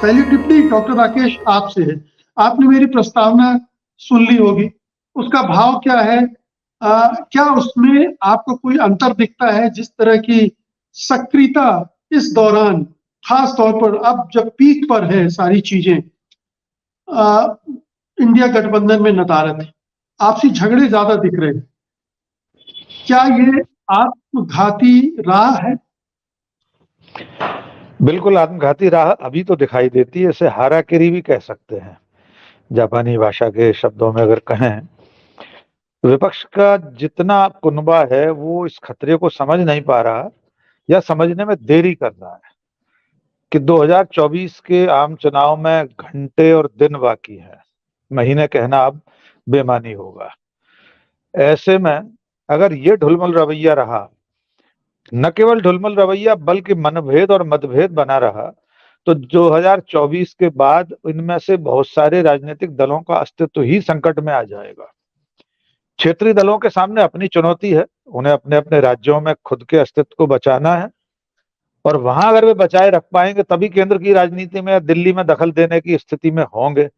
पहली टिप्पणी डॉक्टर राकेश आपसे है। आपने मेरी प्रस्तावना सुन ली होगी। उसका भाव क्या है? क्या उसमें आपको कोई अंतर दिखता है? जिस तरह की सक्रियता इस दौरान, खास तौर पर अब जब पीक पर है सारी चीजें, इंडिया गठबंधन में नदारद है, आपसी झगड़े ज्यादा दिख रहे हैं। क्या ये आत्मघाती राह है? बिल्कुल आत्मघाती राह अभी तो दिखाई देती है। इसे हाराकिरी भी कह सकते हैं, जापानी भाषा के शब्दों में अगर कहें। विपक्ष का जितना कुनबा है वो इस खतरे को समझ नहीं पा रहा या समझने में देरी कर रहा है कि 2024 के आम चुनाव में घंटे और दिन बाकी है, महीने कहना अब बेमानी होगा। ऐसे में अगर ये ढुलमुल रवैया रहा, न केवल ढुलमुल रवैया बल्कि मनभेद और मतभेद बना रहा, तो 2024 के बाद इनमें से बहुत सारे राजनीतिक दलों का अस्तित्व ही संकट में आ जाएगा। क्षेत्रीय दलों के सामने अपनी चुनौती है, उन्हें अपने अपने राज्यों में खुद के अस्तित्व को बचाना है, और वहां अगर वे बचाए रख पाएंगे तभी केंद्र की राजनीति में या दिल्ली में दखल देने की स्थिति में होंगे।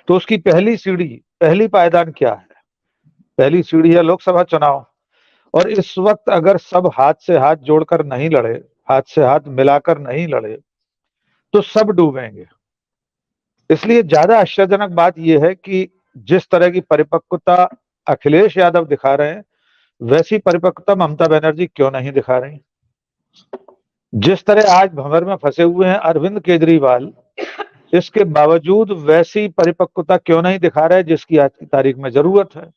तो उसकी पहली सीढ़ी, पहली पायदान क्या है? पहली सीढ़ी है लोकसभा चुनाव। और इस वक्त अगर सब हाथ से हाथ जोड़कर नहीं लड़े, हाथ से हाथ मिलाकर नहीं लड़े, तो सब डूबेंगे। इसलिए ज्यादा आश्चर्यजनक बात यह है कि जिस तरह की परिपक्वता अखिलेश यादव दिखा रहे हैं, वैसी परिपक्वता ममता बनर्जी क्यों नहीं दिखा रही। जिस तरह आज भंवर में फंसे हुए हैं अरविंद केजरीवाल, इसके बावजूद वैसी परिपक्वता क्यों नहीं दिखा रहे जिसकी आज की तारीख में जरूरत है।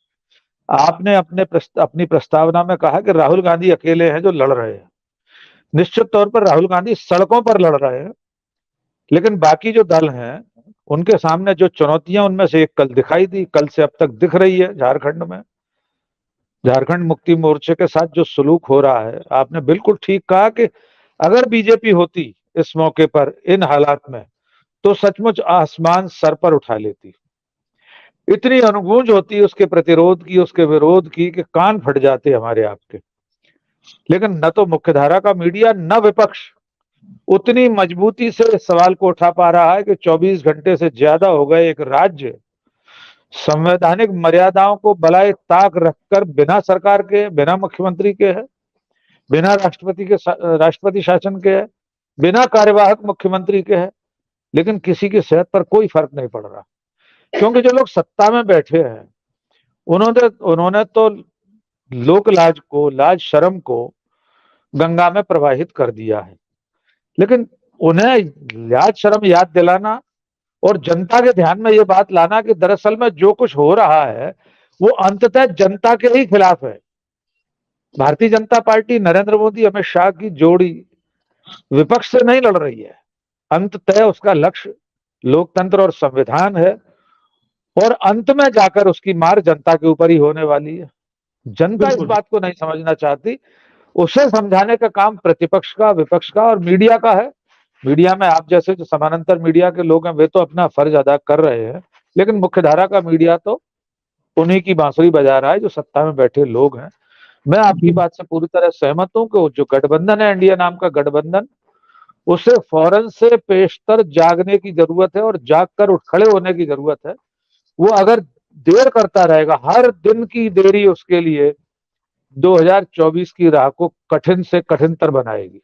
आपने अपनी प्रस्तावना में कहा कि राहुल गांधी अकेले हैं जो लड़ रहे हैं। निश्चित तौर पर राहुल गांधी सड़कों पर लड़ रहे हैं, लेकिन बाकी जो दल हैं उनके सामने जो चुनौतियां, उनमें से एक कल दिखाई दी, कल से अब तक दिख रही है झारखंड में। झारखंड मुक्ति मोर्चे के साथ जो सलूक हो रहा है, आपने बिल्कुल ठीक कहा कि अगर बीजेपी होती इस मौके पर इन हालात में, तो सचमुच आसमान सर पर उठा लेती। इतनी अनुगूंज होती उसके प्रतिरोध की, उसके विरोध की, कि कान फट जाते हमारे आपके। लेकिन न तो मुख्यधारा का मीडिया न विपक्ष उतनी मजबूती से इस सवाल को उठा पा रहा है कि 24 घंटे से ज्यादा हो गए एक राज्य संवैधानिक मर्यादाओं को बलाए ताक रखकर बिना सरकार के, बिना मुख्यमंत्री के है, बिना राष्ट्रपति शासन के है, बिना कार्यवाहक मुख्यमंत्री के है, लेकिन किसी की सेहत पर कोई फर्क नहीं पड़ रहा। क्योंकि जो लोग सत्ता में बैठे हैं उन्होंने तो लोक लाज को, लाज शर्म को गंगा में प्रवाहित कर दिया है। लेकिन उन्हें लाज शर्म याद दिलाना और जनता के ध्यान में यह बात लाना कि दरअसल में जो कुछ हो रहा है वो अंततः जनता के ही खिलाफ है। भारतीय जनता पार्टी, नरेंद्र मोदी, अमित शाह की जोड़ी विपक्ष से नहीं लड़ रही है। अंततः उसका लक्ष्य लोकतंत्र और संविधान है, और अंत में जाकर उसकी मार जनता के ऊपर ही होने वाली है। जनता इस बात को नहीं समझना चाहती। उसे समझाने का काम प्रतिपक्ष का, विपक्ष का और मीडिया का है। मीडिया में आप जैसे जो समानांतर मीडिया के लोग हैं वे तो अपना फर्ज अदा कर रहे हैं, लेकिन मुख्यधारा का मीडिया तो उन्हीं की बांसुरी बजा रहा है जो सत्ता में बैठे लोग हैं। मैं आपकी बात से पूरी तरह सहमत हूं कि जो गठबंधन है, इंडिया नाम का गठबंधन, उसे फौरन से पेशतर जागने की जरूरत है और जाग कर उठ खड़े होने की जरूरत है। वो अगर देर करता रहेगा, हर दिन की देरी उसके लिए 2024 की राह को कठिन से कठिनतर बनाएगी।